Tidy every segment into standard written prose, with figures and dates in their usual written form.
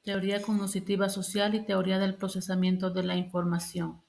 Teoría cognitiva social y teoría del procesamiento de la información.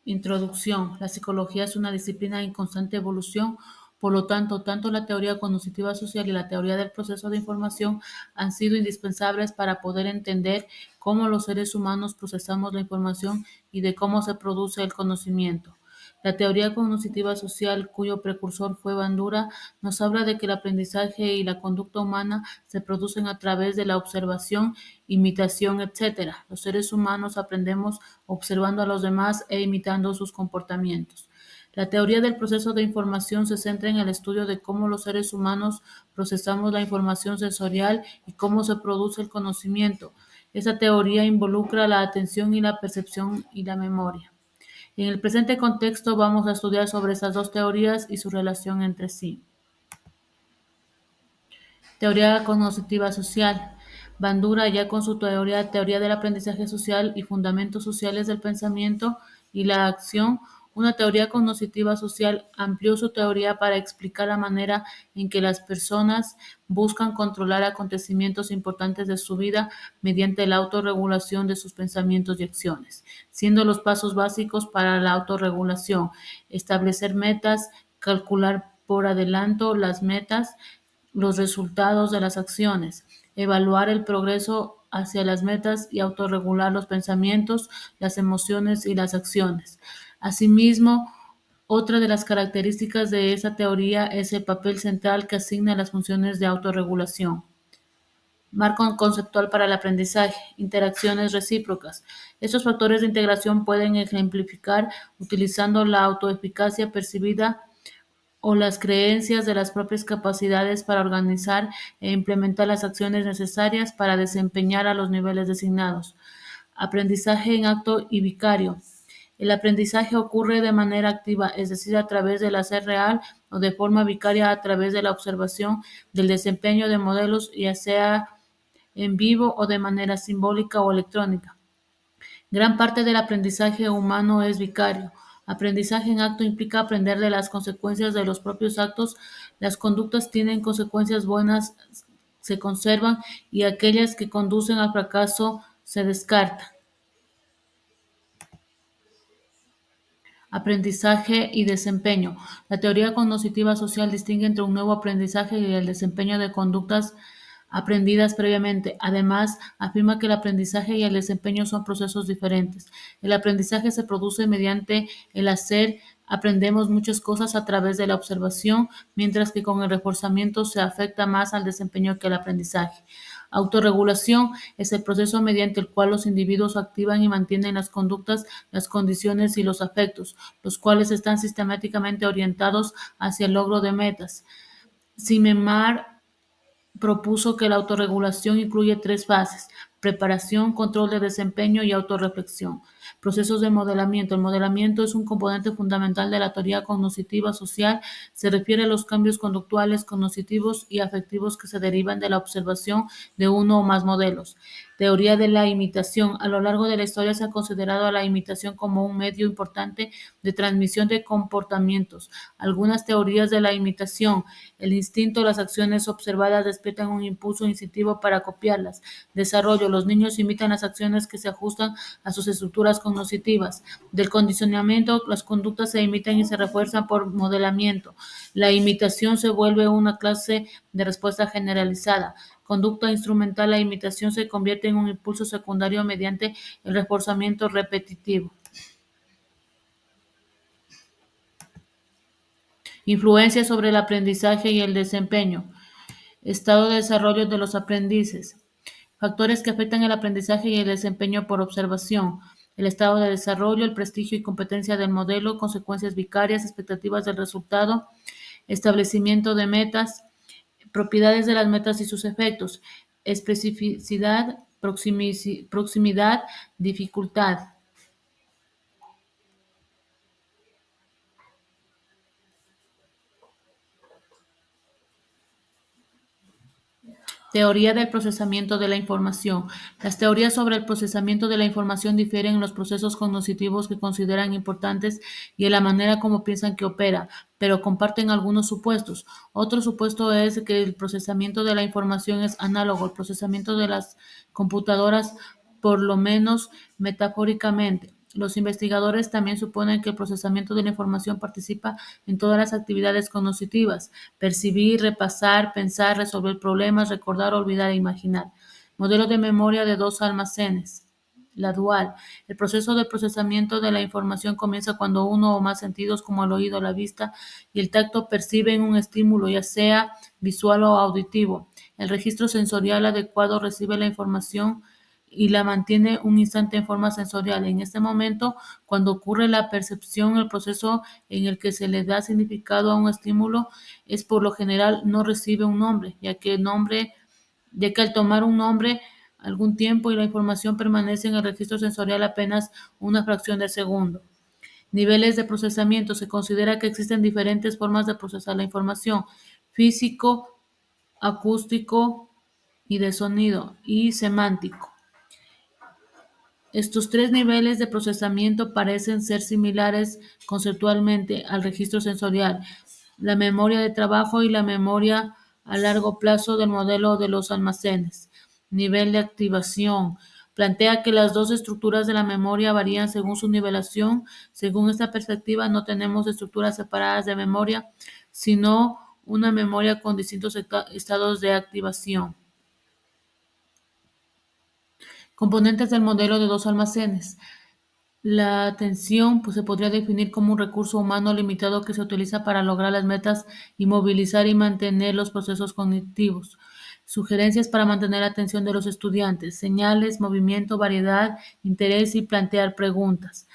Introducción. La psicología es una disciplina en constante evolución, por lo tanto, tanto la teoría cognitiva social y la teoría del proceso de información han sido indispensables para poder entender cómo los seres humanos procesamos la información y de cómo se produce el conocimiento. La teoría cognitiva social, cuyo precursor fue Bandura, nos habla de que el aprendizaje y la conducta humana se producen a través de la observación, imitación, etc. Los seres humanos aprendemos observando a los demás e imitando sus comportamientos. La teoría del proceso de información se centra en el estudio de cómo los seres humanos procesamos la información sensorial y cómo se produce el conocimiento. Esa teoría involucra la atención y la percepción y la memoria. En el presente contexto vamos a estudiar sobre estas dos teorías y su relación entre sí. Teoría cognitiva social. Bandura, ya con su teoría del aprendizaje social y fundamentos sociales del pensamiento y la acción, una teoría cognitiva social amplió su teoría para explicar la manera en que las personas buscan controlar acontecimientos importantes de su vida mediante la autorregulación de sus pensamientos y acciones, siendo los pasos básicos para la autorregulación: establecer metas, calcular por adelanto las metas, los resultados de las acciones, evaluar el progreso hacia las metas y autorregular los pensamientos, las emociones y las acciones. Asimismo, otra de las características de esa teoría es el papel central que asigna a las funciones de autorregulación. Marco conceptual para el aprendizaje: interacciones recíprocas. Estos factores de integración pueden ejemplificar utilizando la autoeficacia percibida o las creencias de las propias capacidades para organizar e implementar las acciones necesarias para desempeñar a los niveles designados. Aprendizaje en acto y vicario. El aprendizaje ocurre de manera activa, es decir, a través del hacer real, o de forma vicaria, a través de la observación del desempeño de modelos, ya sea en vivo o de manera simbólica o electrónica. Gran parte del aprendizaje humano es vicario. Aprendizaje en acto implica aprender de las consecuencias de los propios actos. Las conductas tienen consecuencias buenas, se conservan, y aquellas que conducen al fracaso se descartan. Aprendizaje y desempeño. La teoría cognitiva social distingue entre un nuevo aprendizaje y el desempeño de conductas aprendidas previamente. Además, afirma que el aprendizaje y el desempeño son procesos diferentes. El aprendizaje se produce mediante el hacer. Aprendemos muchas cosas a través de la observación, mientras que con el reforzamiento se afecta más al desempeño que al aprendizaje. Autorregulación es el proceso mediante el cual los individuos activan y mantienen las conductas, las condiciones y los afectos, los cuales están sistemáticamente orientados hacia el logro de metas. Zimmerman propuso que la autorregulación incluye tres fases: preparación, control de desempeño y autorreflexión. Procesos de modelamiento. El modelamiento es un componente fundamental de la teoría cognitiva social. Se refiere a los cambios conductuales, cognitivos y afectivos que se derivan de la observación de uno o más modelos. Teoría de la imitación. A lo largo de la historia se ha considerado a la imitación como un medio importante de transmisión de comportamientos. Algunas teorías de la imitación: el instinto, las acciones observadas despiertan un impulso instintivo para copiarlas. Desarrollo: los niños imitan las acciones que se ajustan a sus estructuras cognitivas. Del condicionamiento: las conductas se imitan y se refuerzan por modelamiento. La imitación se vuelve una clase de respuesta generalizada. Conducta instrumental: la imitación se convierte en un impulso secundario mediante el reforzamiento repetitivo. Influencia sobre el aprendizaje y el desempeño. Estado de desarrollo de los aprendices. Factores que afectan el aprendizaje y el desempeño por observación: el estado de desarrollo, el prestigio y competencia del modelo, consecuencias vicarias, expectativas del resultado, establecimiento de metas, propiedades de las metas y sus efectos, especificidad, proximidad, dificultad. Teoría del procesamiento de la información. Las teorías sobre el procesamiento de la información difieren en los procesos cognitivos que consideran importantes y en la manera como piensan que opera, pero comparten algunos supuestos. Otro supuesto es que el procesamiento de la información es análogo al procesamiento de las computadoras, por lo menos metafóricamente. Los investigadores también suponen que el procesamiento de la información participa en todas las actividades cognitivas: percibir, repasar, pensar, resolver problemas, recordar, olvidar e imaginar. Modelo de memoria de dos almacenes. La dual. El proceso de procesamiento de la información comienza cuando uno o más sentidos, como el oído, la vista y el tacto, perciben un estímulo, ya sea visual o auditivo. El registro sensorial adecuado recibe la información y la mantiene un instante en forma sensorial. En este momento, cuando ocurre la percepción, el proceso en el que se le da significado a un estímulo es por lo general no recibe un nombre, ya que al tomar un nombre algún tiempo y la información permanece en el registro sensorial apenas una fracción de segundo. Niveles de procesamiento. Se considera que existen diferentes formas de procesar la información: físico, acústico y de sonido, y semántico. Estos tres niveles de procesamiento parecen ser similares conceptualmente al registro sensorial, la memoria de trabajo y la memoria a largo plazo del modelo de los almacenes. Nivel de activación. Plantea que las dos estructuras de la memoria varían según su nivelación. Según esta perspectiva, no tenemos estructuras separadas de memoria, sino una memoria con distintos estados de activación. Componentes del modelo de dos almacenes. La atención, pues, se podría definir como un recurso humano limitado que se utiliza para lograr las metas y movilizar y mantener los procesos cognitivos. Sugerencias para mantener la atención de los estudiantes: señales, movimiento, variedad, interés y plantear preguntas.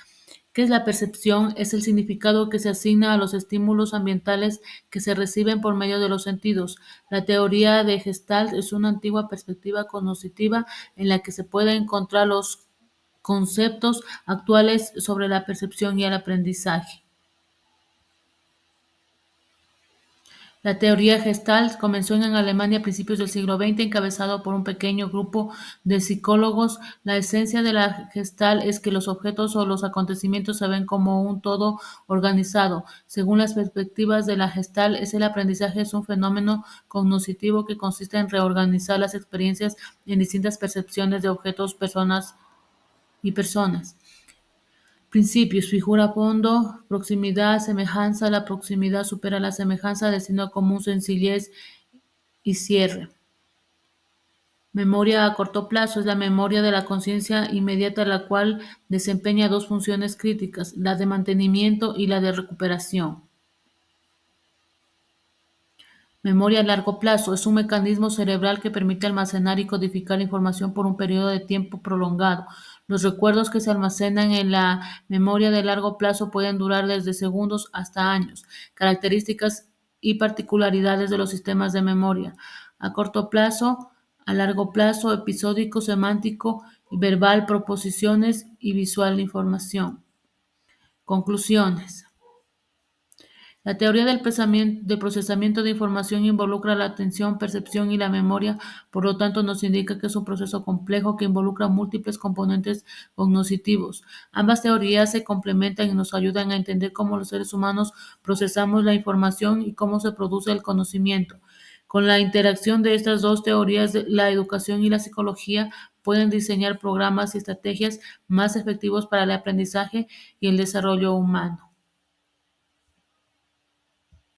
¿Qué es la percepción? Es el significado que se asigna a los estímulos ambientales que se reciben por medio de los sentidos. La teoría de Gestalt es una antigua perspectiva cognitiva en la que se pueden encontrar los conceptos actuales sobre la percepción y el aprendizaje. La teoría Gestalt comenzó en Alemania a principios del siglo XX, encabezado por un pequeño grupo de psicólogos. La esencia de la Gestalt es que los objetos o los acontecimientos se ven como un todo organizado. Según las perspectivas de la Gestalt, el aprendizaje es un fenómeno cognitivo que consiste en reorganizar las experiencias en distintas percepciones de objetos, personas y personas. Principios: figura fondo, proximidad, semejanza. La proximidad supera la semejanza, destino común, sencillez y cierre. Memoria a corto plazo es la memoria de la conciencia inmediata, la cual desempeña dos funciones críticas: la de mantenimiento y la de recuperación. Memoria a largo plazo es un mecanismo cerebral que permite almacenar y codificar información por un periodo de tiempo prolongado. Los recuerdos que se almacenan en la memoria de largo plazo pueden durar desde segundos hasta años. Características y particularidades de los sistemas de memoria: a corto plazo, a largo plazo, episódico, semántico y verbal, proposiciones y visual información. Conclusiones. La teoría del procesamiento de información involucra la atención, percepción y la memoria. Por lo tanto, nos indica que es un proceso complejo que involucra múltiples componentes cognitivos. Ambas teorías se complementan y nos ayudan a entender cómo los seres humanos procesamos la información y cómo se produce el conocimiento. Con la interacción de estas dos teorías, la educación y la psicología pueden diseñar programas y estrategias más efectivos para el aprendizaje y el desarrollo humano.